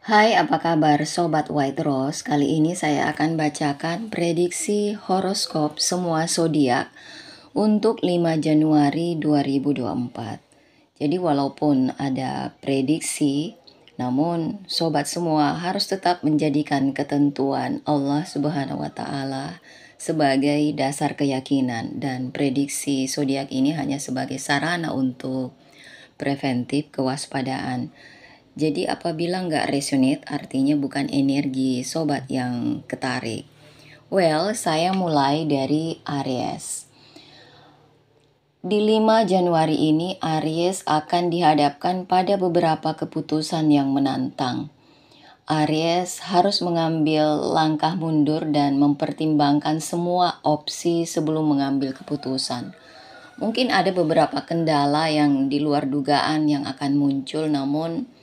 Hai, apa kabar Sobat White Rose? Kali ini saya akan bacakan prediksi horoskop semua zodiak untuk 5 Januari 2024. Jadi walaupun ada prediksi, namun sobat semua harus tetap menjadikan ketentuan Allah Subhanahu wa taala sebagai dasar keyakinan, dan prediksi zodiak ini hanya sebagai sarana untuk preventif kewaspadaan. Jadi apabila nggak resonate, artinya bukan energi sobat yang ketarik. Well, saya mulai dari Aries. Di 5 Januari ini, Aries akan dihadapkan pada beberapa keputusan yang menantang. Aries harus mengambil langkah mundur dan mempertimbangkan semua opsi sebelum mengambil keputusan. Mungkin ada beberapa kendala yang di luar dugaan yang akan muncul, namun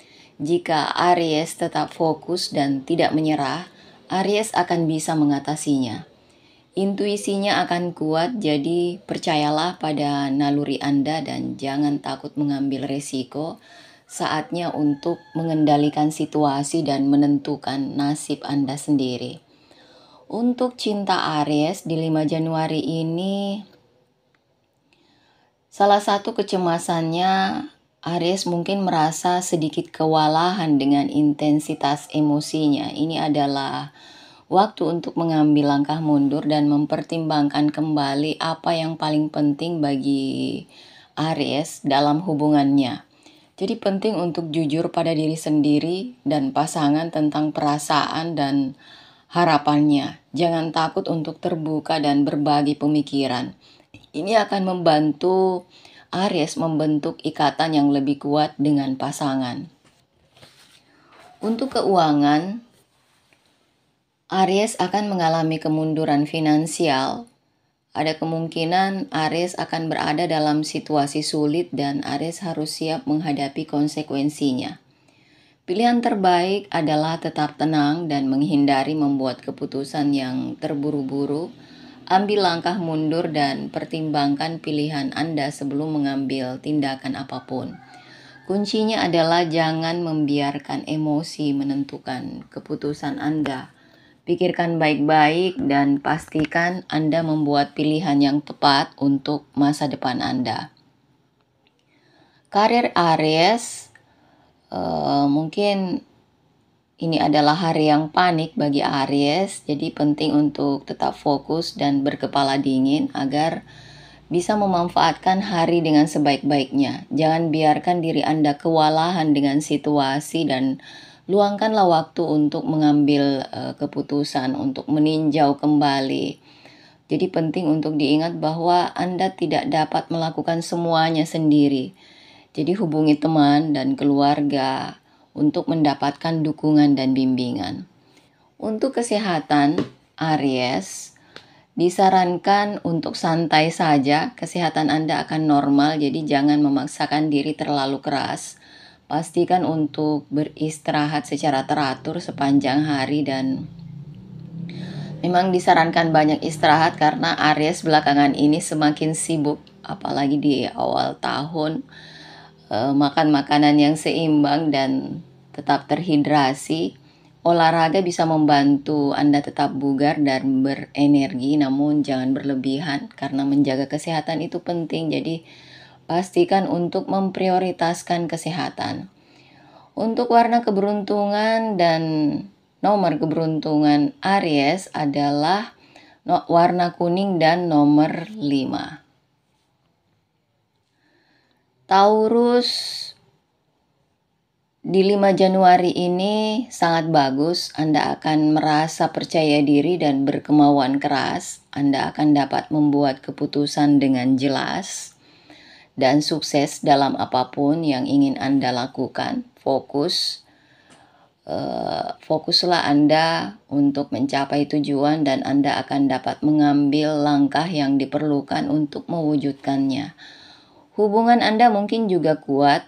jika Aries tetap fokus dan tidak menyerah, Aries akan bisa mengatasinya. Intuisinya akan kuat, jadi percayalah pada naluri Anda dan jangan takut mengambil resiko. Saatnya untuk mengendalikan situasi dan menentukan nasib Anda sendiri. Untuk cinta Aries di 5 Januari ini, salah satu kecemasannya, Aries mungkin merasa sedikit kewalahan dengan intensitas emosinya. Ini adalah waktu untuk mengambil langkah mundur dan mempertimbangkan kembali apa yang paling penting bagi Aries dalam hubungannya. Jadi penting untuk jujur pada diri sendiri dan pasangan tentang perasaan dan harapannya. Jangan takut untuk terbuka dan berbagi pemikiran. Ini akan membantu Aries membentuk ikatan yang lebih kuat dengan pasangan. Untuk keuangan, Aries akan mengalami kemunduran finansial. Ada kemungkinan Aries akan berada dalam situasi sulit dan Aries harus siap menghadapi konsekuensinya. Pilihan terbaik adalah tetap tenang dan menghindari membuat keputusan yang terburu-buru. Ambil langkah mundur dan pertimbangkan pilihan Anda sebelum mengambil tindakan apapun. Kuncinya adalah jangan membiarkan emosi menentukan keputusan Anda. Pikirkan baik-baik dan pastikan Anda membuat pilihan yang tepat untuk masa depan Anda. Karir Aries, mungkin ini adalah hari yang panik bagi Aries, jadi penting untuk tetap fokus dan berkepala dingin agar bisa memanfaatkan hari dengan sebaik-baiknya. Jangan biarkan diri Anda kewalahan dengan situasi dan luangkanlah waktu untuk mengambil keputusan, untuk meninjau kembali. Jadi penting untuk diingat bahwa Anda tidak dapat melakukan semuanya sendiri. Jadi hubungi teman dan keluarga untuk mendapatkan dukungan dan bimbingan. Untuk kesehatan Aries, disarankan untuk santai saja. Kesehatan Anda akan normal, jadi jangan memaksakan diri terlalu keras. Pastikan untuk beristirahat secara teratur sepanjang hari dan memang disarankan banyak istirahat karena Aries belakangan ini semakin sibuk, apalagi di awal tahun. Makan makanan yang seimbang dan tetap terhidrasi. Olahraga bisa membantu Anda tetap bugar dan berenergi, namun jangan berlebihan karena menjaga kesehatan itu penting. Jadi pastikan untuk memprioritaskan kesehatan. Untuk warna keberuntungan dan nomor keberuntungan Aries adalah warna kuning dan nomor 5. Taurus di 5 Januari ini sangat bagus. Anda akan merasa percaya diri dan berkemauan keras. Anda akan dapat membuat keputusan dengan jelas dan sukses dalam apapun yang ingin Anda lakukan. Fokuslah Anda untuk mencapai tujuan dan Anda akan dapat mengambil langkah yang diperlukan untuk mewujudkannya. Hubungan Anda mungkin juga kuat,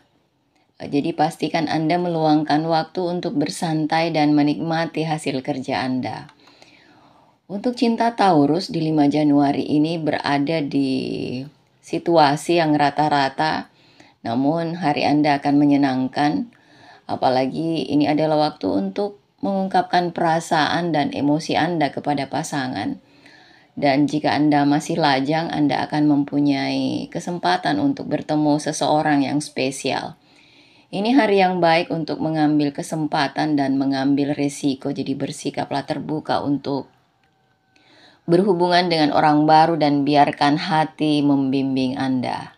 jadi pastikan Anda meluangkan waktu untuk bersantai dan menikmati hasil kerja Anda. Untuk cinta Taurus di 5 Januari ini berada di situasi yang rata-rata, namun hari Anda akan menyenangkan. Apalagi ini adalah waktu untuk mengungkapkan perasaan dan emosi Anda kepada pasangan. Dan jika Anda masih lajang, Anda akan mempunyai kesempatan untuk bertemu seseorang yang spesial. Ini hari yang baik untuk mengambil kesempatan dan mengambil resiko, jadi bersikaplah terbuka untuk berhubungan dengan orang baru dan biarkan hati membimbing Anda.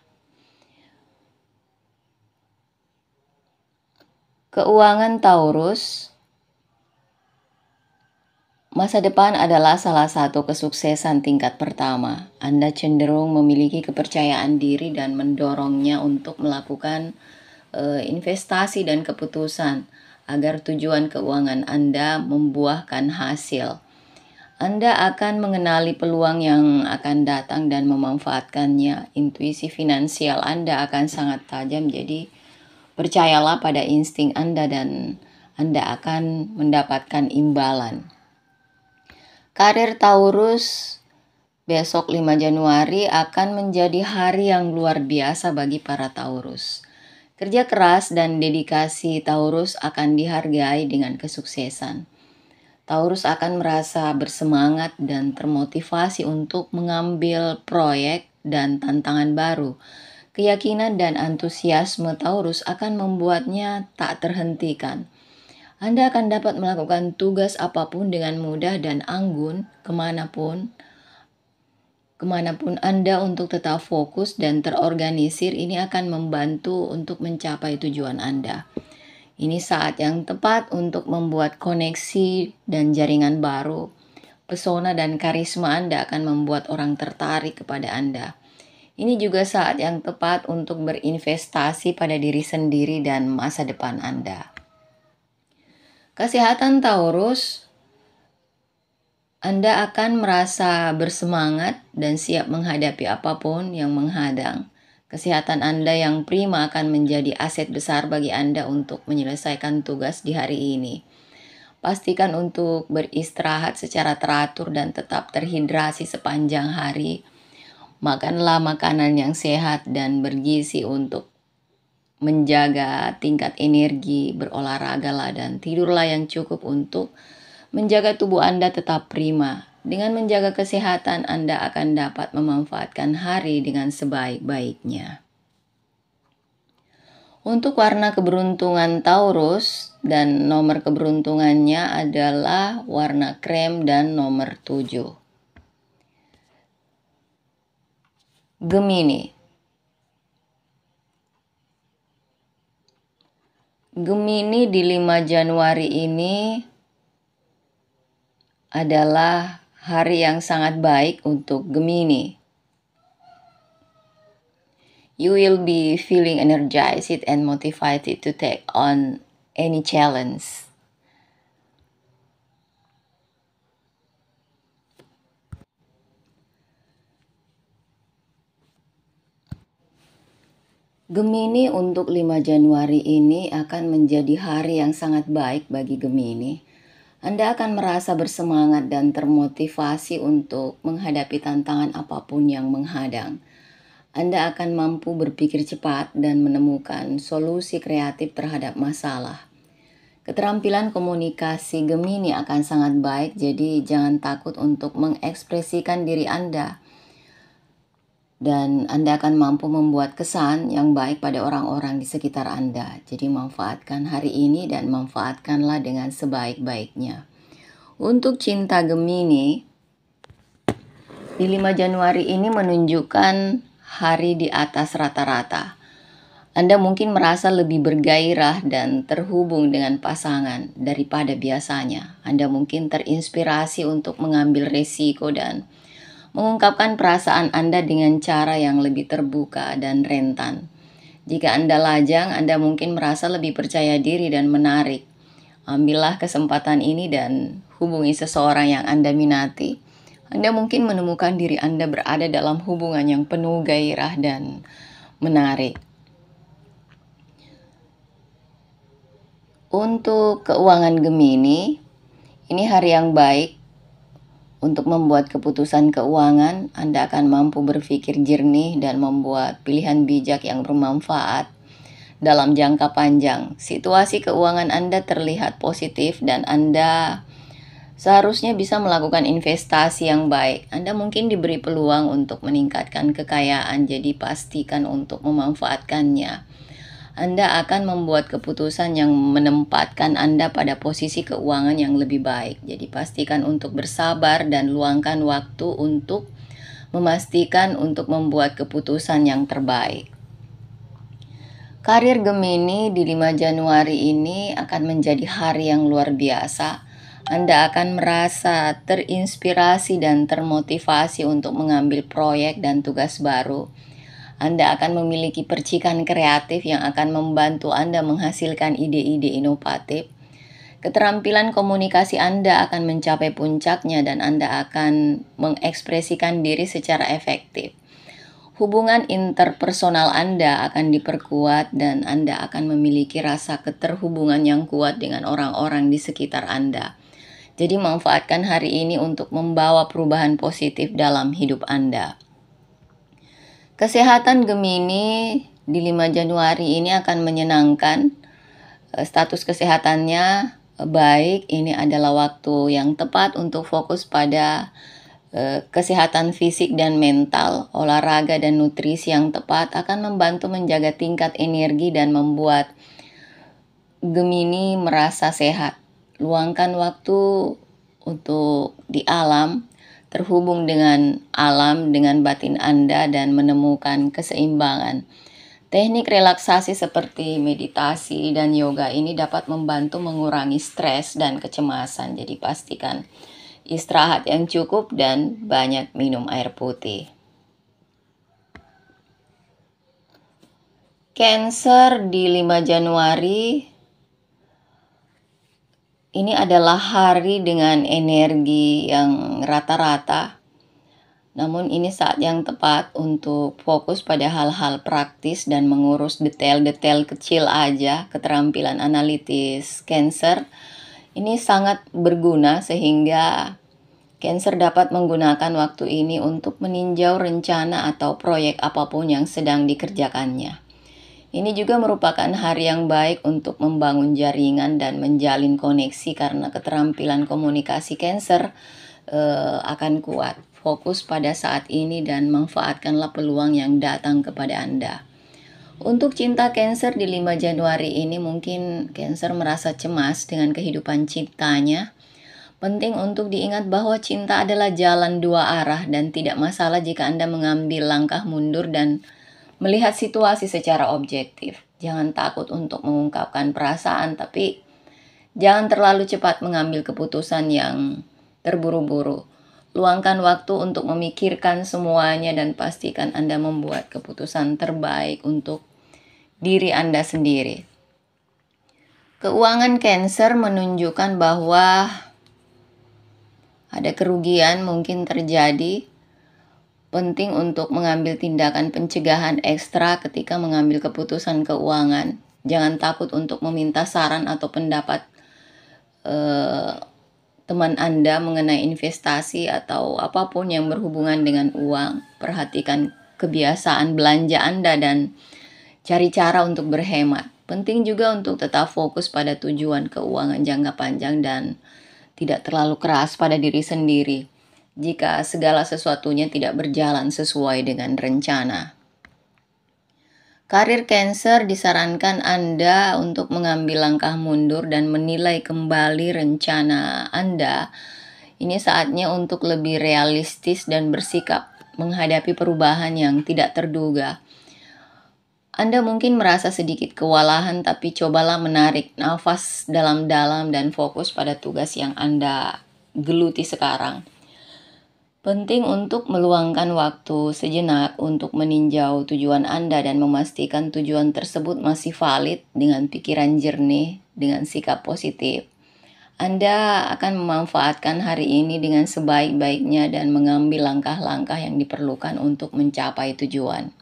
Keuangan Taurus, masa depan adalah salah satu kesuksesan tingkat pertama. Anda cenderung memiliki kepercayaan diri dan mendorongnya untuk melakukan investasi dan keputusan agar tujuan keuangan Anda membuahkan hasil. Anda akan mengenali peluang yang akan datang dan memanfaatkannya. Intuisi finansial Anda akan sangat tajam, jadi percayalah pada insting Anda dan Anda akan mendapatkan imbalan. Karir Taurus, besok 5 Januari akan menjadi hari yang luar biasa bagi para Taurus. Kerja keras dan dedikasi Taurus akan dihargai dengan kesuksesan. Taurus akan merasa bersemangat dan termotivasi untuk mengambil proyek dan tantangan baru. Keyakinan dan antusiasme Taurus akan membuatnya tak terhentikan. Anda akan dapat melakukan tugas apapun dengan mudah dan anggun kemanapun Anda untuk tetap fokus dan terorganisir. Ini akan membantu untuk mencapai tujuan Anda. Ini saat yang tepat untuk membuat koneksi dan jaringan baru. Pesona dan karisma Anda akan membuat orang tertarik kepada Anda. Ini juga saat yang tepat untuk berinvestasi pada diri sendiri dan masa depan Anda. Kesehatan Taurus, Anda akan merasa bersemangat dan siap menghadapi apapun yang menghadang. Kesehatan Anda yang prima akan menjadi aset besar bagi Anda untuk menyelesaikan tugas di hari ini. Pastikan untuk beristirahat secara teratur dan tetap terhidrasi sepanjang hari. Makanlah makanan yang sehat dan bergizi untuk menjaga tingkat energi, berolahragalah dan tidurlah yang cukup untuk menjaga tubuh Anda tetap prima. Dengan menjaga kesehatan, Anda akan dapat memanfaatkan hari dengan sebaik-baiknya. Untuk warna keberuntungan Taurus dan nomor keberuntungannya adalah warna krem dan nomor 7. Gemini. Gemini di 5 Januari ini adalah hari yang sangat baik untuk Gemini. You will be feeling energized and motivated to take on any challenge. Gemini untuk 5 Januari ini akan menjadi hari yang sangat baik bagi Gemini. Anda akan merasa bersemangat dan termotivasi untuk menghadapi tantangan apapun yang menghadang. Anda akan mampu berpikir cepat dan menemukan solusi kreatif terhadap masalah. Keterampilan komunikasi Gemini akan sangat baik, jadi jangan takut untuk mengekspresikan diri Anda. Dan Anda akan mampu membuat kesan yang baik pada orang-orang di sekitar Anda. Jadi manfaatkan hari ini dan manfaatkanlah dengan sebaik-baiknya. Untuk cinta Gemini, di 5 Januari ini menunjukkan hari di atas rata-rata. Anda mungkin merasa lebih bergairah dan terhubung dengan pasangan daripada biasanya. Anda mungkin terinspirasi untuk mengambil resiko dan mengungkapkan perasaan Anda dengan cara yang lebih terbuka dan rentan. Jika Anda lajang, Anda mungkin merasa lebih percaya diri dan menarik. Ambillah kesempatan ini dan hubungi seseorang yang Anda minati. Anda mungkin menemukan diri Anda berada dalam hubungan yang penuh gairah dan menarik. Untuk keuangan Gemini, ini hari yang baik. Untuk membuat keputusan keuangan, Anda akan mampu berpikir jernih dan membuat pilihan bijak yang bermanfaat. dalam jangka panjang. Situasi keuangan Anda terlihat positif dan Anda seharusnya bisa melakukan investasi yang baik. Anda mungkin diberi peluang untuk meningkatkan kekayaan, jadi pastikan untuk memanfaatkannya. Anda akan membuat keputusan yang menempatkan Anda pada posisi keuangan yang lebih baik. Jadi pastikan untuk bersabar dan luangkan waktu untuk memastikan untuk membuat keputusan yang terbaik. Karir Gemini di 5 Januari ini akan menjadi hari yang luar biasa. Anda akan merasa terinspirasi dan termotivasi untuk mengambil proyek dan tugas baru. Anda akan memiliki percikan kreatif yang akan membantu Anda menghasilkan ide-ide inovatif. Keterampilan komunikasi Anda akan mencapai puncaknya dan Anda akan mengekspresikan diri secara efektif. Hubungan interpersonal Anda akan diperkuat dan Anda akan memiliki rasa keterhubungan yang kuat dengan orang-orang di sekitar Anda. Jadi manfaatkan hari ini untuk membawa perubahan positif dalam hidup Anda. Kesehatan Gemini di 5 Januari ini akan menyenangkan. Status kesehatannya baik. Ini adalah waktu yang tepat untuk fokus pada kesehatan fisik dan mental. Olahraga dan nutrisi yang tepat akan membantu menjaga tingkat energi dan membuat Gemini merasa sehat. Luangkan waktu untuk di alam, terhubung dengan alam, dengan batin Anda dan menemukan keseimbangan. Teknik relaksasi seperti meditasi dan yoga ini dapat membantu mengurangi stres dan kecemasan. Jadi pastikan istirahat yang cukup dan banyak minum air putih. Cancer di 5 Januari ini adalah hari dengan energi yang rata-rata. Namun ini saat yang tepat untuk fokus pada hal-hal praktis dan mengurus detail-detail kecil aja. Keterampilan analitis Cancer ini sangat berguna sehingga Cancer dapat menggunakan waktu ini untuk meninjau rencana atau proyek apapun yang sedang dikerjakannya. Ini juga merupakan hari yang baik untuk membangun jaringan dan menjalin koneksi karena keterampilan komunikasi Cancer akan kuat. Fokus pada saat ini dan manfaatkanlah peluang yang datang kepada Anda. Untuk cinta Cancer di 5 Januari ini mungkin Cancer merasa cemas dengan kehidupan cintanya. Penting untuk diingat bahwa cinta adalah jalan dua arah dan tidak masalah jika Anda mengambil langkah mundur dan melihat situasi secara objektif. Jangan takut untuk mengungkapkan perasaan, tapi jangan terlalu cepat mengambil keputusan yang terburu-buru. Luangkan waktu untuk memikirkan semuanya dan pastikan Anda membuat keputusan terbaik untuk diri Anda sendiri. Keuangan Cancer menunjukkan bahwa ada kerugian mungkin terjadi. Penting untuk mengambil tindakan pencegahan ekstra ketika mengambil keputusan keuangan. Jangan takut untuk meminta saran atau pendapat teman Anda mengenai investasi atau apapun yang berhubungan dengan uang. Perhatikan kebiasaan belanja Anda dan cari cara untuk berhemat. Penting juga untuk tetap fokus pada tujuan keuangan jangka panjang dan tidak terlalu keras pada diri sendiri jika segala sesuatunya tidak berjalan sesuai dengan rencana. Karir Cancer disarankan Anda untuk mengambil langkah mundur dan menilai kembali rencana Anda. Ini saatnya untuk lebih realistis dan bersikap menghadapi perubahan yang tidak terduga. Anda mungkin merasa sedikit kewalahan, tapi cobalah menarik nafas dalam-dalam dan fokus pada tugas yang Anda geluti sekarang. Penting untuk meluangkan waktu sejenak untuk meninjau tujuan Anda dan memastikan tujuan tersebut masih valid dengan pikiran jernih, dengan sikap positif. Anda akan memanfaatkan hari ini dengan sebaik-baiknya dan mengambil langkah-langkah yang diperlukan untuk mencapai tujuan.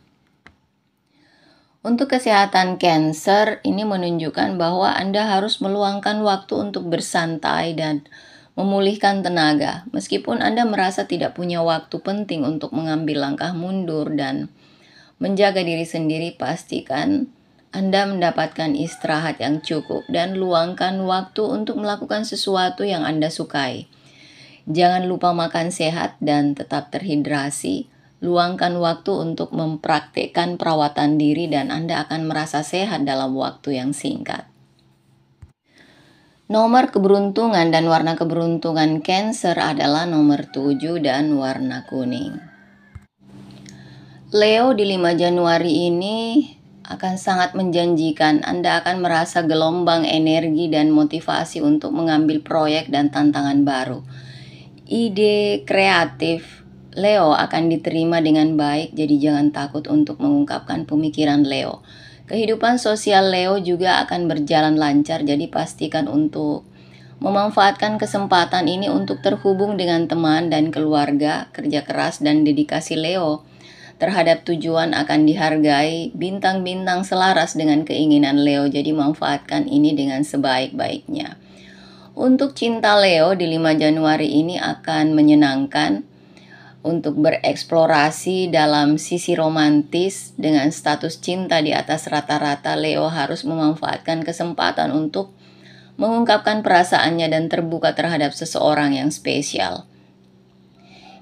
Untuk kesehatan Cancer, ini menunjukkan bahwa Anda harus meluangkan waktu untuk bersantai dan memulihkan tenaga. Meskipun Anda merasa tidak punya waktu penting untuk mengambil langkah mundur dan menjaga diri sendiri, pastikan Anda mendapatkan istirahat yang cukup dan luangkan waktu untuk melakukan sesuatu yang Anda sukai. Jangan lupa makan sehat dan tetap terhidrasi. Luangkan waktu untuk mempraktikkan perawatan diri dan Anda akan merasa sehat dalam waktu yang singkat. Nomor keberuntungan dan warna keberuntungan Cancer adalah nomor 7 dan warna kuning. Leo di 5 Januari ini akan sangat menjanjikan. Anda akan merasa gelombang energi dan motivasi untuk mengambil proyek dan tantangan baru. Ide kreatif Leo akan diterima dengan baik, jadi jangan takut untuk mengungkapkan pemikiran Leo. Kehidupan sosial Leo juga akan berjalan lancar, jadi pastikan untuk memanfaatkan kesempatan ini untuk terhubung dengan teman dan keluarga. Kerja keras dan dedikasi Leo terhadap tujuan akan dihargai. Bintang-bintang selaras dengan keinginan Leo, jadi manfaatkan ini dengan sebaik-baiknya. Untuk cinta Leo di 5 Januari ini akan menyenangkan untuk bereksplorasi dalam sisi romantis. Dengan status cinta di atas rata-rata, Leo harus memanfaatkan kesempatan untuk mengungkapkan perasaannya dan terbuka terhadap seseorang yang spesial.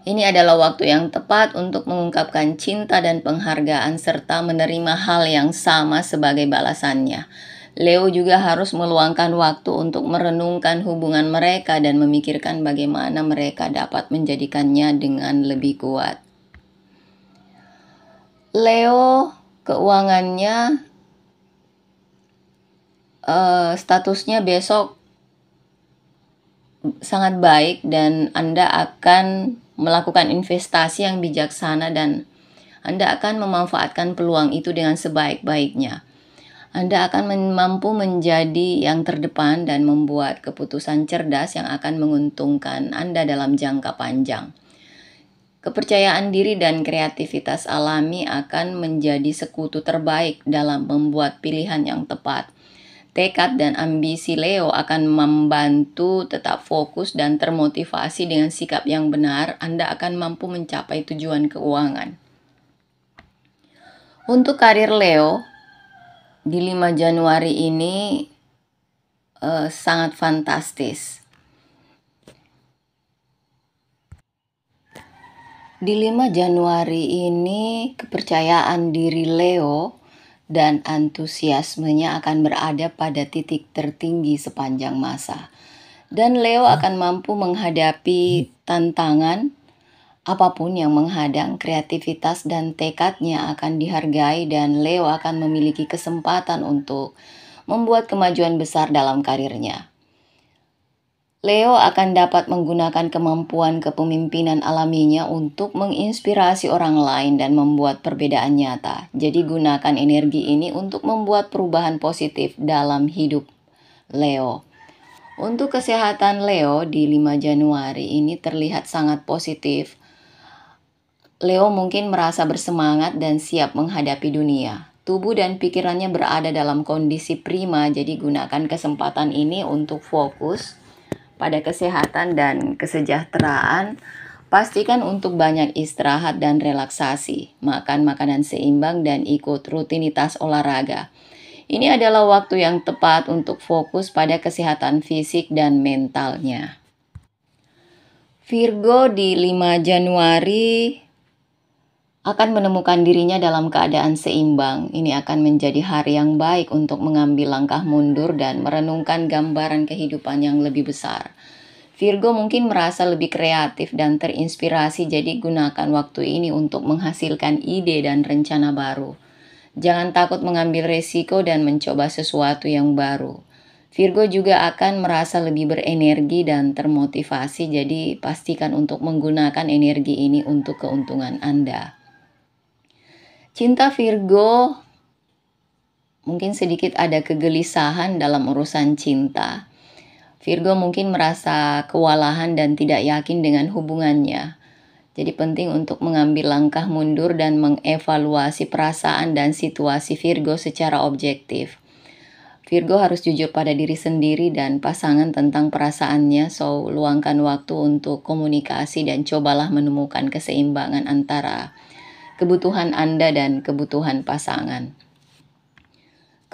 Ini adalah waktu yang tepat untuk mengungkapkan cinta dan penghargaan serta menerima hal yang sama sebagai balasannya. Leo juga harus meluangkan waktu untuk merenungkan hubungan mereka dan memikirkan bagaimana mereka dapat menjadikannya dengan lebih kuat. Leo, keuangannya statusnya besok sangat baik dan Anda akan melakukan investasi yang bijaksana dan Anda akan memanfaatkan peluang itu dengan sebaik-baiknya. Anda akan mampu menjadi yang terdepan dan membuat keputusan cerdas yang akan menguntungkan Anda dalam jangka panjang. Kepercayaan diri dan kreativitas alami akan menjadi sekutu terbaik dalam membuat pilihan yang tepat. Tekad dan ambisi Leo akan membantu tetap fokus dan termotivasi. Dengan sikap yang benar, Anda akan mampu mencapai tujuan keuangan. Untuk karir Leo, di 5 Januari ini sangat fantastis. Di 5 Januari ini, kepercayaan diri Leo dan antusiasmenya akan berada pada titik tertinggi sepanjang masa. Dan Leo akan mampu menghadapi tantangan apapun yang menghadang. Kreativitas dan tekadnya akan dihargai dan Leo akan memiliki kesempatan untuk membuat kemajuan besar dalam karirnya. Leo akan dapat menggunakan kemampuan kepemimpinan alaminya untuk menginspirasi orang lain dan membuat perbedaan nyata. Jadi gunakan energi ini untuk membuat perubahan positif dalam hidup Leo. Untuk kesehatan Leo di 5 Januari ini terlihat sangat positif. Leo mungkin merasa bersemangat dan siap menghadapi dunia. Tubuh dan pikirannya berada dalam kondisi prima, jadi gunakan kesempatan ini untuk fokus pada kesehatan dan kesejahteraan. Pastikan untuk banyak istirahat dan relaksasi, makan makanan seimbang dan ikut rutinitas olahraga. Ini adalah waktu yang tepat untuk fokus pada kesehatan fisik dan mentalnya. Virgo di 5 Januari akan menemukan dirinya dalam keadaan seimbang. Ini akan menjadi hari yang baik untuk mengambil langkah mundur dan merenungkan gambaran kehidupan yang lebih besar. Virgo mungkin merasa lebih kreatif dan terinspirasi, jadi gunakan waktu ini untuk menghasilkan ide dan rencana baru. Jangan takut mengambil resiko dan mencoba sesuatu yang baru. Virgo juga akan merasa lebih berenergi dan termotivasi, jadi pastikan untuk menggunakan energi ini untuk keuntungan Anda. Cinta Virgo mungkin sedikit ada kegelisahan dalam urusan cinta. Virgo mungkin merasa kewalahan dan tidak yakin dengan hubungannya. Jadi penting untuk mengambil langkah mundur dan mengevaluasi perasaan dan situasi Virgo secara objektif. Virgo harus jujur pada diri sendiri dan pasangan tentang perasaannya, so luangkan waktu untuk komunikasi dan cobalah menemukan keseimbangan antara kebutuhan Anda dan kebutuhan pasangan.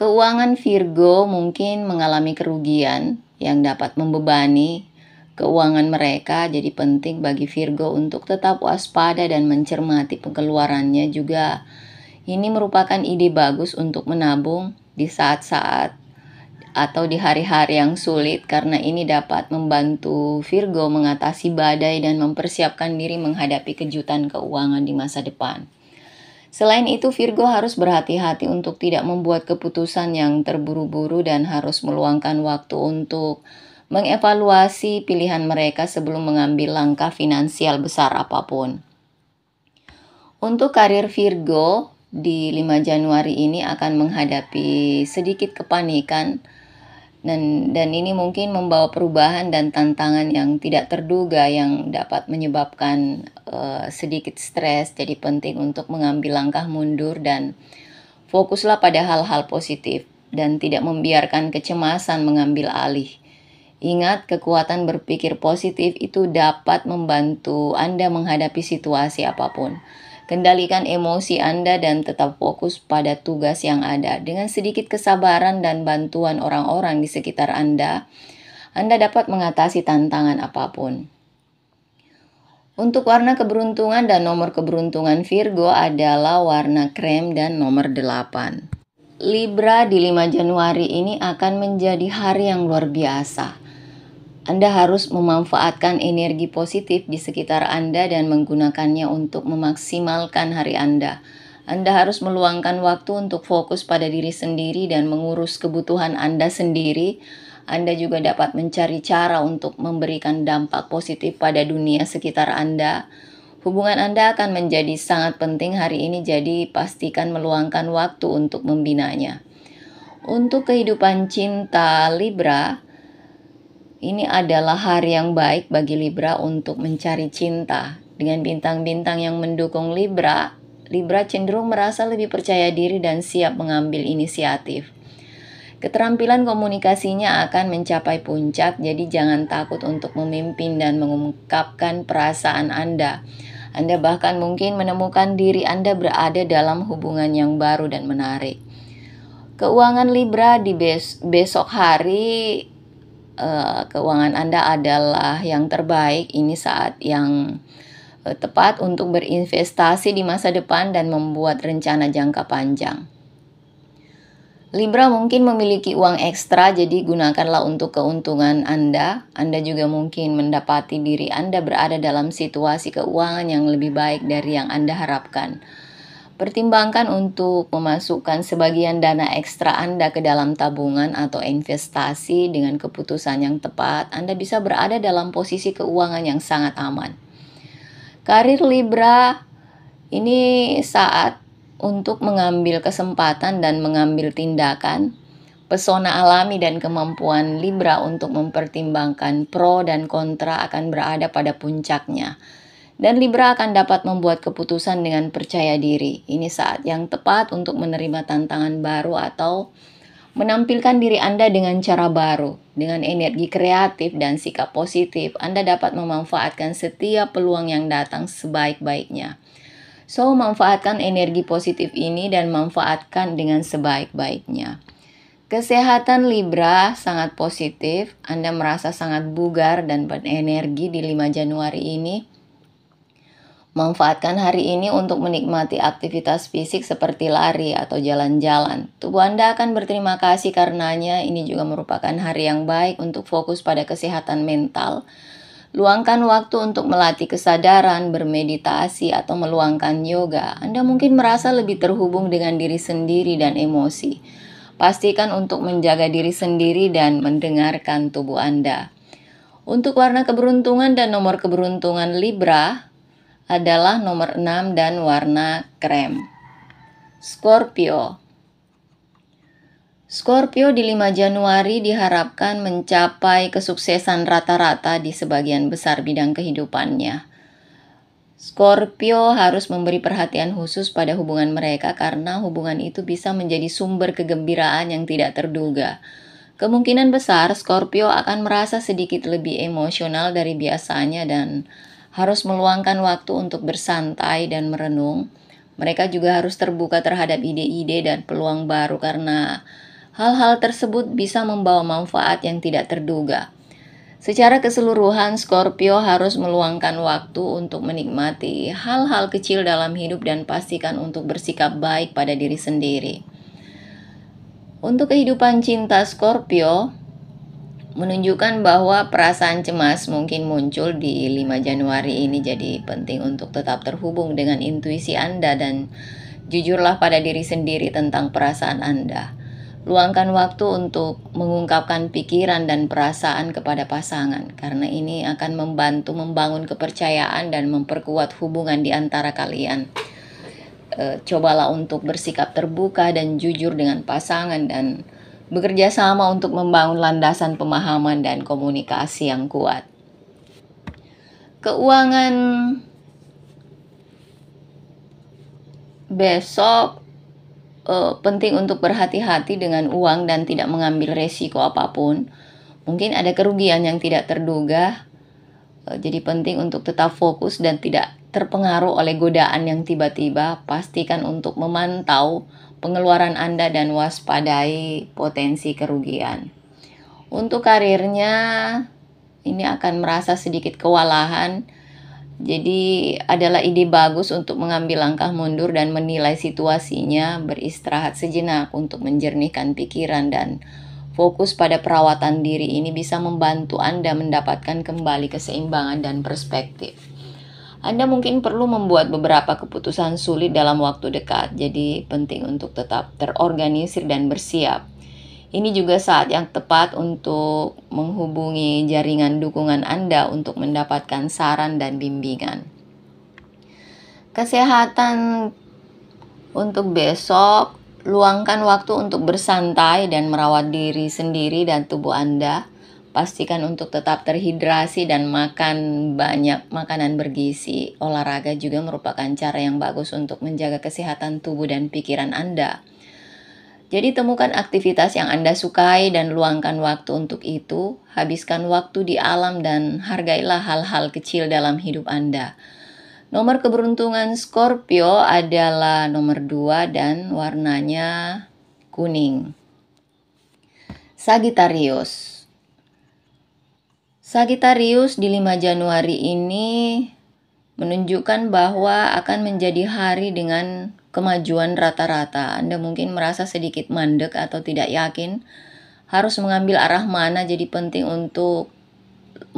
Keuangan Virgo mungkin mengalami kerugian yang dapat membebani keuangan mereka, jadi penting bagi Virgo untuk tetap waspada dan mencermati pengeluarannya juga. Ini merupakan ide bagus untuk menabung di saat-saat atau di hari-hari yang sulit, karena ini dapat membantu Virgo mengatasi badai dan mempersiapkan diri menghadapi kejutan keuangan di masa depan. Selain itu, Virgo harus berhati-hati untuk tidak membuat keputusan yang terburu-buru dan harus meluangkan waktu untuk mengevaluasi pilihan mereka sebelum mengambil langkah finansial besar apapun. Untuk karir Virgo di 5 Januari ini akan menghadapi sedikit kepanikan dan ini mungkin membawa perubahan dan tantangan yang tidak terduga yang dapat menyebabkan sedikit stres. Jadi penting untuk mengambil langkah mundur dan fokuslah pada hal-hal positif dan tidak membiarkan kecemasan mengambil alih. Ingat, kekuatan berpikir positif itu dapat membantu Anda menghadapi situasi apapun. Kendalikan emosi Anda dan tetap fokus pada tugas yang ada. Dengan sedikit kesabaran dan bantuan orang-orang di sekitar Anda dapat mengatasi tantangan apapun. Untuk warna keberuntungan dan nomor keberuntungan Virgo adalah warna krem dan nomor 8. Libra di 5 Januari ini akan menjadi hari yang luar biasa. Anda harus memanfaatkan energi positif di sekitar Anda dan menggunakannya untuk memaksimalkan hari Anda. Anda harus meluangkan waktu untuk fokus pada diri sendiri dan mengurus kebutuhan Anda sendiri. Anda juga dapat mencari cara untuk memberikan dampak positif pada dunia sekitar Anda. Hubungan Anda akan menjadi sangat penting hari ini, jadi pastikan meluangkan waktu untuk membinanya. Untuk kehidupan cinta Libra, ini adalah hari yang baik bagi Libra untuk mencari cinta. Dengan bintang-bintang yang mendukung Libra cenderung merasa lebih percaya diri dan siap mengambil inisiatif. Keterampilan komunikasinya akan mencapai puncak, jadi jangan takut untuk memimpin dan mengungkapkan perasaan Anda. Anda bahkan mungkin menemukan diri Anda berada dalam hubungan yang baru dan menarik. Keuangan Libra di besok hari, keuangan Anda adalah yang terbaik. Ini saat yang tepat untuk berinvestasi di masa depan dan membuat rencana jangka panjang. Libra mungkin memiliki uang ekstra, jadi gunakanlah untuk keuntungan Anda. Anda juga mungkin mendapati diri Anda berada dalam situasi keuangan yang lebih baik dari yang Anda harapkan. Pertimbangkan untuk memasukkan sebagian dana ekstra Anda ke dalam tabungan atau investasi. Dengan keputusan yang tepat, Anda bisa berada dalam posisi keuangan yang sangat aman. Karir Libra, ini saat untuk mengambil kesempatan dan mengambil tindakan. Pesona alami dan kemampuan Libra untuk mempertimbangkan pro dan kontra akan berada pada puncaknya. Dan Libra akan dapat membuat keputusan dengan percaya diri. Ini saat yang tepat untuk menerima tantangan baru atau menampilkan diri Anda dengan cara baru. Dengan energi kreatif dan sikap positif, Anda dapat memanfaatkan setiap peluang yang datang sebaik-baiknya. So, manfaatkan energi positif ini dan manfaatkan dengan sebaik-baiknya. Kesehatan Libra sangat positif. Anda merasa sangat bugar dan berenergi di 5 Januari ini. Manfaatkan hari ini untuk menikmati aktivitas fisik seperti lari atau jalan-jalan. Tubuh Anda akan berterima kasih karenanya. Ini juga merupakan hari yang baik untuk fokus pada kesehatan mental. Luangkan waktu untuk melatih kesadaran, bermeditasi, atau meluangkan yoga. Anda mungkin merasa lebih terhubung dengan diri sendiri dan emosi. Pastikan untuk menjaga diri sendiri dan mendengarkan tubuh Anda. Untuk warna keberuntungan dan nomor keberuntungan Libra adalah nomor 6 dan warna krem. Scorpio di 5 Januari diharapkan mencapai kesuksesan rata-rata di sebagian besar bidang kehidupannya. Scorpio harus memberi perhatian khusus pada hubungan mereka karena hubungan itu bisa menjadi sumber kegembiraan yang tidak terduga. Kemungkinan besar Scorpio akan merasa sedikit lebih emosional dari biasanya dan harus meluangkan waktu untuk bersantai dan merenung. Mereka juga harus terbuka terhadap ide-ide dan peluang baru karena Hal-hal tersebut bisa membawa manfaat yang tidak terduga. Secara keseluruhan, Scorpio harus meluangkan waktu untuk menikmati hal-hal kecil dalam hidup dan pastikan untuk bersikap baik pada diri sendiri. Untuk kehidupan cinta Scorpio, menunjukkan bahwa perasaan cemas mungkin muncul di 5 Januari ini, jadi penting untuk tetap terhubung dengan intuisi Anda dan jujurlah pada diri sendiri tentang perasaan Anda. Luangkan waktu untuk mengungkapkan pikiran dan perasaan kepada pasangan, karena ini akan membantu membangun kepercayaan dan memperkuat hubungan di antara kalian. Cobalah untuk bersikap terbuka dan jujur dengan pasangan dan bekerja sama untuk membangun landasan pemahaman dan komunikasi yang kuat. Keuangan besok penting untuk berhati-hati dengan uang dan tidak mengambil resiko apapun. Mungkin ada kerugian yang tidak terduga, jadi penting untuk tetap fokus dan tidak terpengaruh oleh godaan yang tiba-tiba. Pastikan untuk memantau pengeluaran Anda dan waspadai potensi kerugian. Untuk karirnya, ini akan merasa sedikit kewalahan. Jadi adalah ide bagus untuk mengambil langkah mundur dan menilai situasinya, beristirahat sejenak untuk menjernihkan pikiran dan fokus pada perawatan diri. Ini bisa membantu Anda mendapatkan kembali keseimbangan dan perspektif. Anda mungkin perlu membuat beberapa keputusan sulit dalam waktu dekat, jadi penting untuk tetap terorganisir dan bersiap. Ini juga saat yang tepat untuk menghubungi jaringan dukungan Anda untuk mendapatkan saran dan bimbingan. Kesehatan untuk besok, luangkan waktu untuk bersantai dan merawat diri sendiri dan tubuh Anda. Pastikan untuk tetap terhidrasi dan makan banyak makanan bergizi. Olahraga juga merupakan cara yang bagus untuk menjaga kesehatan tubuh dan pikiran Anda. Jadi temukan aktivitas yang Anda sukai dan luangkan waktu untuk itu. Habiskan waktu di alam dan hargailah hal-hal kecil dalam hidup Anda. Nomor keberuntungan Scorpio adalah nomor 2 dan warnanya kuning. Sagittarius. Sagittarius di 5 Januari ini menunjukkan bahwa akan menjadi hari dengan kemajuan rata-rata. Anda mungkin merasa sedikit mandek atau tidak yakin harus mengambil arah mana, jadi penting untuk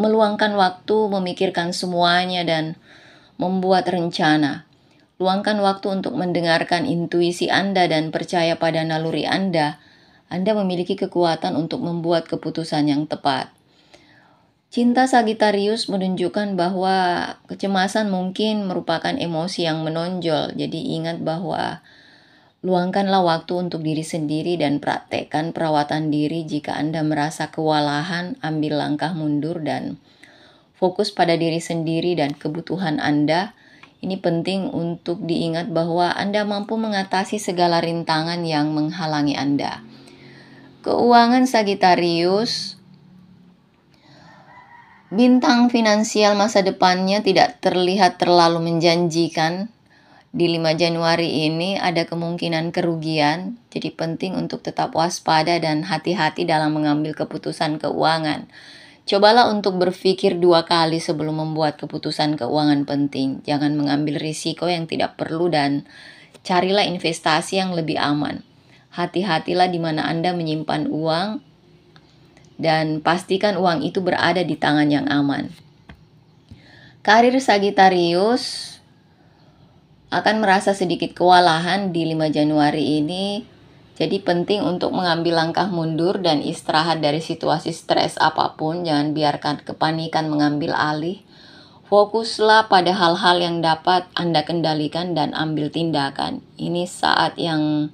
meluangkan waktu, memikirkan semuanya dan membuat rencana. Luangkan waktu untuk mendengarkan intuisi Anda dan percaya pada naluri Anda. Anda memiliki kekuatan untuk membuat keputusan yang tepat. Cinta Sagittarius menunjukkan bahwa kecemasan mungkin merupakan emosi yang menonjol. Jadi ingat bahwa luangkanlah waktu untuk diri sendiri dan praktekkan perawatan diri. Jika Anda merasa kewalahan, ambil langkah mundur dan fokus pada diri sendiri dan kebutuhan Anda. Ini penting untuk diingat bahwa Anda mampu mengatasi segala rintangan yang menghalangi Anda. Keuangan Sagittarius, bintang finansial masa depannya tidak terlihat terlalu menjanjikan. Di 5 Januari ini ada kemungkinan kerugian, jadi penting untuk tetap waspada dan hati-hati dalam mengambil keputusan keuangan. Cobalah untuk berpikir 2 kali sebelum membuat keputusan keuangan penting. Jangan mengambil risiko yang tidak perlu dan carilah investasi yang lebih aman. Hati-hatilah di mana Anda menyimpan uang dan pastikan uang itu berada di tangan yang aman. Karir Sagittarius akan merasa sedikit kewalahan di 5 Januari ini. Jadi penting untuk mengambil langkah mundur dan istirahat dari situasi stres apapun. Jangan biarkan kepanikan mengambil alih. Fokuslah pada hal-hal yang dapat Anda kendalikan dan ambil tindakan. Ini saat yang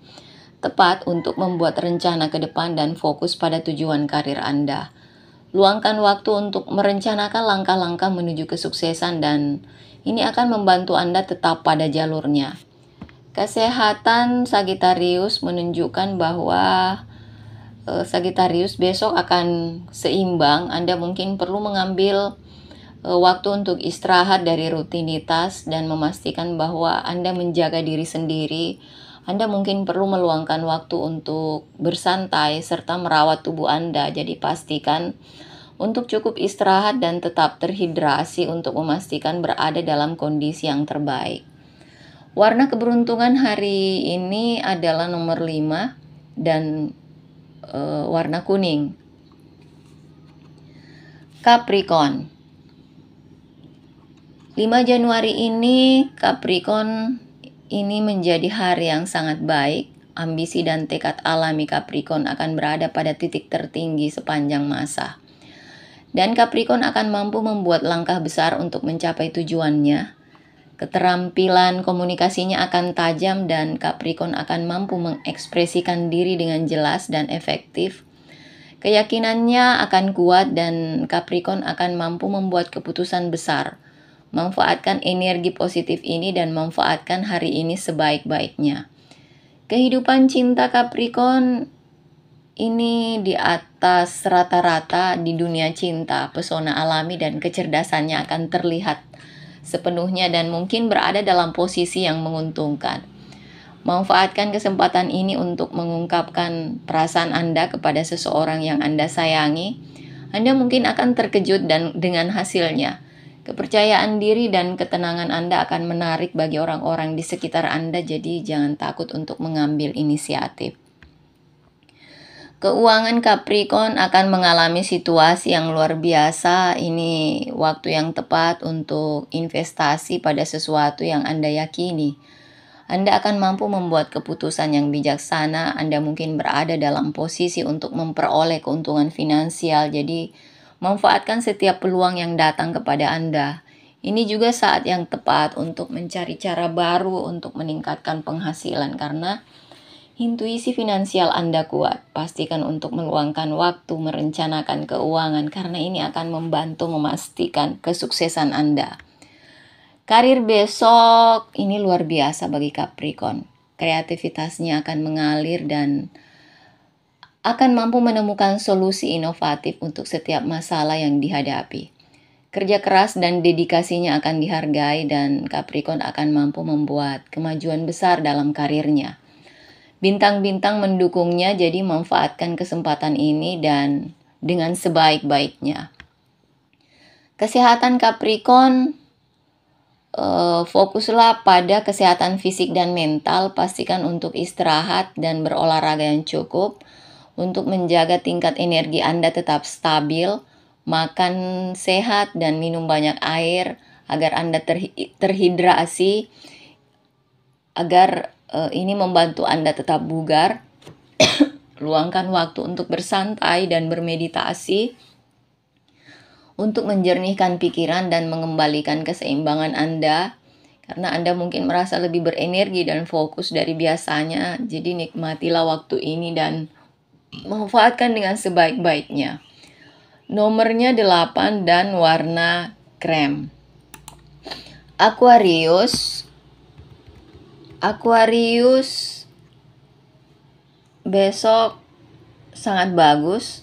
tepat untuk membuat rencana ke depan dan fokus pada tujuan karir Anda. Luangkan waktu untuk merencanakan langkah-langkah menuju kesuksesan dan ini akan membantu Anda tetap pada jalurnya. Kesehatan Sagittarius menunjukkan bahwa Sagittarius besok akan seimbang. Anda mungkin perlu mengambil waktu untuk istirahat dari rutinitas dan memastikan bahwa Anda menjaga diri sendiri. Anda mungkin perlu meluangkan waktu untuk bersantai serta merawat tubuh Anda. Jadi pastikan untuk cukup istirahat dan tetap terhidrasi untuk memastikan berada dalam kondisi yang terbaik. Warna keberuntungan hari ini adalah nomor 5 dan warna kuning. Capricorn. 5 Januari ini Capricorn ini menjadi hari yang sangat baik. Ambisi dan tekad alami Capricorn akan berada pada titik tertinggi sepanjang masa. Dan Capricorn akan mampu membuat langkah besar untuk mencapai tujuannya. Keterampilan komunikasinya akan tajam dan Capricorn akan mampu mengekspresikan diri dengan jelas dan efektif. Keyakinannya akan kuat dan Capricorn akan mampu membuat keputusan besar. Manfaatkan energi positif ini dan manfaatkan hari ini sebaik-baiknya. Kehidupan cinta Capricorn ini di atas rata-rata di dunia cinta. Pesona alami dan kecerdasannya akan terlihat sepenuhnya dan mungkin berada dalam posisi yang menguntungkan. Manfaatkan kesempatan ini untuk mengungkapkan perasaan Anda kepada seseorang yang Anda sayangi. Anda mungkin akan terkejut dengan hasilnya. Kepercayaan diri dan ketenangan Anda akan menarik bagi orang-orang di sekitar Anda, jadi jangan takut untuk mengambil inisiatif. Keuangan Capricorn akan mengalami situasi yang luar biasa. Ini waktu yang tepat untuk investasi pada sesuatu yang Anda yakini. Anda akan mampu membuat keputusan yang bijaksana. Anda mungkin berada dalam posisi untuk memperoleh keuntungan finansial, jadi manfaatkan setiap peluang yang datang kepada Anda. Ini juga saat yang tepat untuk mencari cara baru untuk meningkatkan penghasilan karena intuisi finansial Anda kuat. Pastikan untuk meluangkan waktu merencanakan keuangan karena ini akan membantu memastikan kesuksesan Anda. Karir besok ini luar biasa bagi Capricorn. Kreativitasnya akan mengalir dan akan mampu menemukan solusi inovatif untuk setiap masalah yang dihadapi. Kerja keras dan dedikasinya akan dihargai dan Capricorn akan mampu membuat kemajuan besar dalam karirnya. Bintang-bintang mendukungnya, jadi manfaatkan kesempatan ini dan dengan sebaik-baiknya. Kesehatan Capricorn, fokuslah pada kesehatan fisik dan mental. Pastikan untuk istirahat dan berolahraga yang cukup. Untuk menjaga tingkat energi Anda tetap stabil, makan sehat dan minum banyak air agar Anda terhidrasi, agar ini membantu Anda tetap bugar. Luangkan waktu untuk bersantai dan bermeditasi untuk menjernihkan pikiran dan mengembalikan keseimbangan Anda. Karena Anda mungkin merasa lebih berenergi dan fokus dari biasanya, jadi nikmatilah waktu ini dan manfaatkan dengan sebaik-baiknya. Nomornya 8 dan warna krem. Aquarius besok sangat bagus.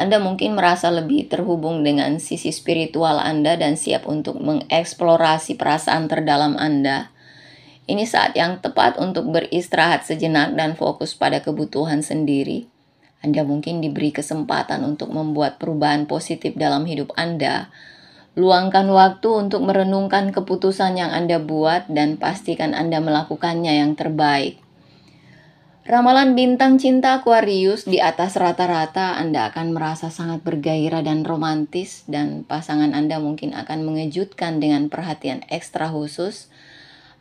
Anda mungkin merasa lebih terhubung dengan sisi spiritual Anda dan siap untuk mengeksplorasi perasaan terdalam Anda. Ini saat yang tepat untuk beristirahat sejenak dan fokus pada kebutuhan sendiri. Anda mungkin diberi kesempatan untuk membuat perubahan positif dalam hidup Anda. Luangkan waktu untuk merenungkan keputusan yang Anda buat dan pastikan Anda melakukannya yang terbaik. Ramalan bintang cinta Aquarius di atas rata-rata. Anda akan merasa sangat bergairah dan romantis dan pasangan Anda mungkin akan mengejutkan dengan perhatian ekstra khusus.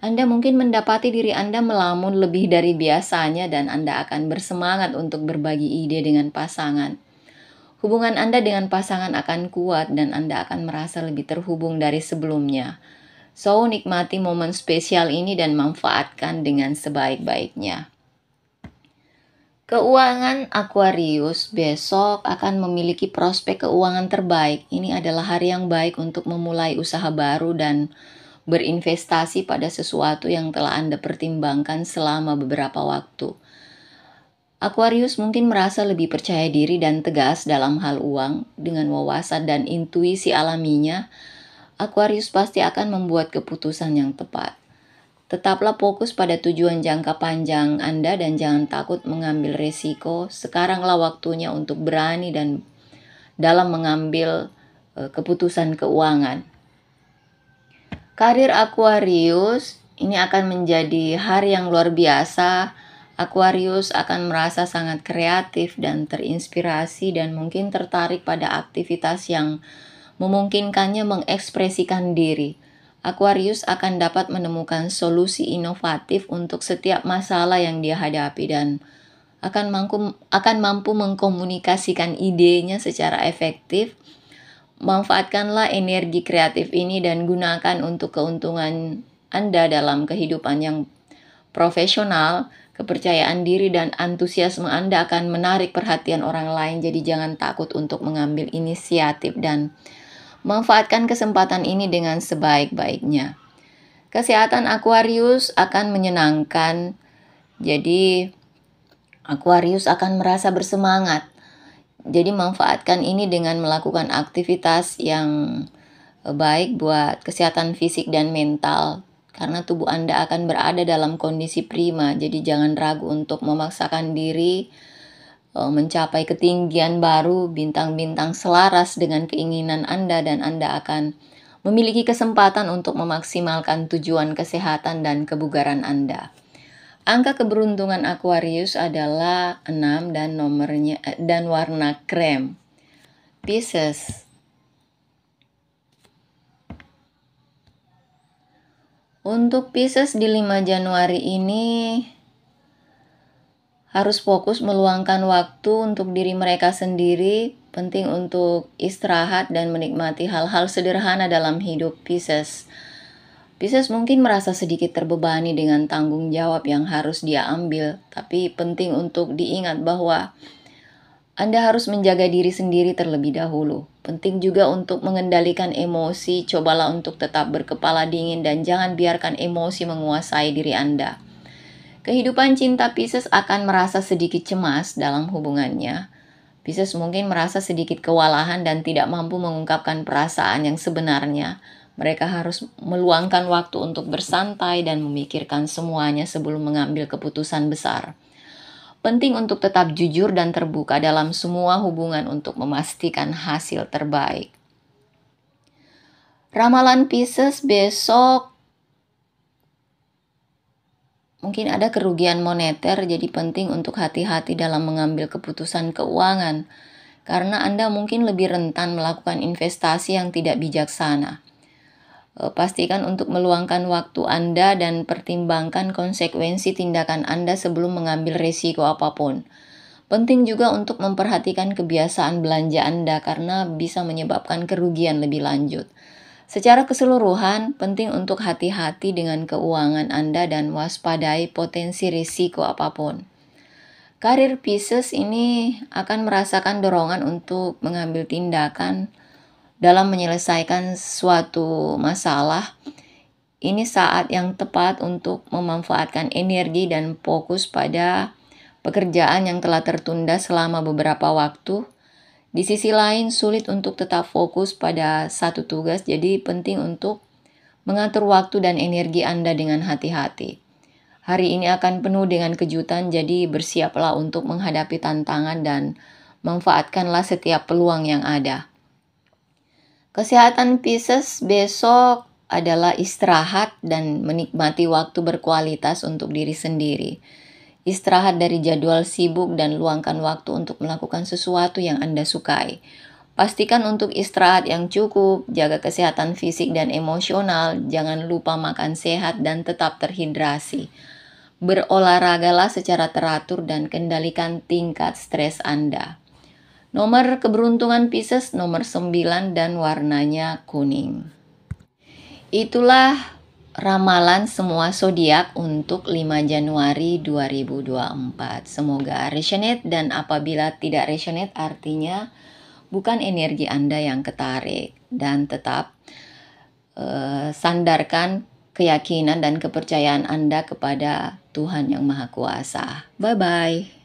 Anda mungkin mendapati diri Anda melamun lebih dari biasanya dan Anda akan bersemangat untuk berbagi ide dengan pasangan. Hubungan Anda dengan pasangan akan kuat dan Anda akan merasa lebih terhubung dari sebelumnya. So, nikmati momen spesial ini dan manfaatkan dengan sebaik-baiknya. Keuangan Aquarius besok akan memiliki prospek keuangan terbaik. Ini adalah hari yang baik untuk memulai usaha baru dan berinvestasi pada sesuatu yang telah Anda pertimbangkan selama beberapa waktu. Aquarius mungkin merasa lebih percaya diri dan tegas dalam hal uang. Dengan wawasan dan intuisi alaminya, Aquarius pasti akan membuat keputusan yang tepat. Tetaplah fokus pada tujuan jangka panjang Anda dan jangan takut mengambil resiko. Sekaranglah waktunya untuk berani dan dalam mengambil keputusan keuangan. Karir Aquarius ini akan menjadi hari yang luar biasa. Aquarius akan merasa sangat kreatif dan terinspirasi dan mungkin tertarik pada aktivitas yang memungkinkannya mengekspresikan diri. Aquarius akan dapat menemukan solusi inovatif untuk setiap masalah yang dia hadapi dan akan mampu mengkomunikasikan idenya secara efektif. Manfaatkanlah energi kreatif ini dan gunakan untuk keuntungan Anda dalam kehidupan yang profesional. Kepercayaan diri dan antusiasme Anda akan menarik perhatian orang lain, jadi jangan takut untuk mengambil inisiatif dan manfaatkan kesempatan ini dengan sebaik-baiknya. Kesehatan Aquarius akan menyenangkan, jadi Aquarius akan merasa bersemangat. Jadi manfaatkan ini dengan melakukan aktivitas yang baik buat kesehatan fisik dan mental. Karena tubuh Anda akan berada dalam kondisi prima, jadi jangan ragu untuk memaksakan diri mencapai ketinggian baru, bintang-bintang selaras dengan keinginan Anda dan Anda akan memiliki kesempatan untuk memaksimalkan tujuan kesehatan dan kebugaran Anda. Angka keberuntungan Aquarius adalah 6 dan warna krem. Pisces. Untuk Pisces di 5 Januari ini harus fokus meluangkan waktu untuk diri mereka sendiri. Penting untuk istirahat dan menikmati hal-hal sederhana dalam hidup Pisces. Pisces mungkin merasa sedikit terbebani dengan tanggung jawab yang harus dia ambil, tapi penting untuk diingat bahwa Anda harus menjaga diri sendiri terlebih dahulu. Penting juga untuk mengendalikan emosi, cobalah untuk tetap berkepala dingin dan jangan biarkan emosi menguasai diri Anda. Kehidupan cinta Pisces akan merasa sedikit cemas dalam hubungannya. Pisces mungkin merasa sedikit kewalahan dan tidak mampu mengungkapkan perasaan yang sebenarnya. Mereka harus meluangkan waktu untuk bersantai dan memikirkan semuanya sebelum mengambil keputusan besar. Penting untuk tetap jujur dan terbuka dalam semua hubungan untuk memastikan hasil terbaik. Ramalan Pisces besok mungkin ada kerugian moneter, jadi penting untuk hati-hati dalam mengambil keputusan keuangan. Karena Anda mungkin lebih rentan melakukan investasi yang tidak bijaksana. Pastikan untuk meluangkan waktu Anda dan pertimbangkan konsekuensi tindakan Anda sebelum mengambil risiko apapun. Penting juga untuk memperhatikan kebiasaan belanja Anda karena bisa menyebabkan kerugian lebih lanjut. Secara keseluruhan, penting untuk hati-hati dengan keuangan Anda dan waspadai potensi risiko apapun. Karir Pisces ini akan merasakan dorongan untuk mengambil tindakan dalam menyelesaikan suatu masalah. Ini saat yang tepat untuk memanfaatkan energi dan fokus pada pekerjaan yang telah tertunda selama beberapa waktu. Di sisi lain, sulit untuk tetap fokus pada satu tugas, jadi penting untuk mengatur waktu dan energi Anda dengan hati-hati. Hari ini akan penuh dengan kejutan, jadi bersiaplah untuk menghadapi tantangan dan manfaatkanlah setiap peluang yang ada. Kesehatan Pisces besok adalah istirahat dan menikmati waktu berkualitas untuk diri sendiri. Istirahat dari jadwal sibuk dan luangkan waktu untuk melakukan sesuatu yang Anda sukai. Pastikan untuk istirahat yang cukup, jaga kesehatan fisik dan emosional, jangan lupa makan sehat dan tetap terhidrasi. Berolahragalah secara teratur dan kendalikan tingkat stres Anda. Nomor keberuntungan Pisces nomor 9 dan warnanya kuning. Itulah ramalan semua zodiak untuk 5 Januari 2024. Semoga resonate dan apabila tidak resonate artinya bukan energi Anda yang ketarik. Dan tetap sandarkan keyakinan dan kepercayaan Anda kepada Tuhan Yang Maha Kuasa. Bye-bye.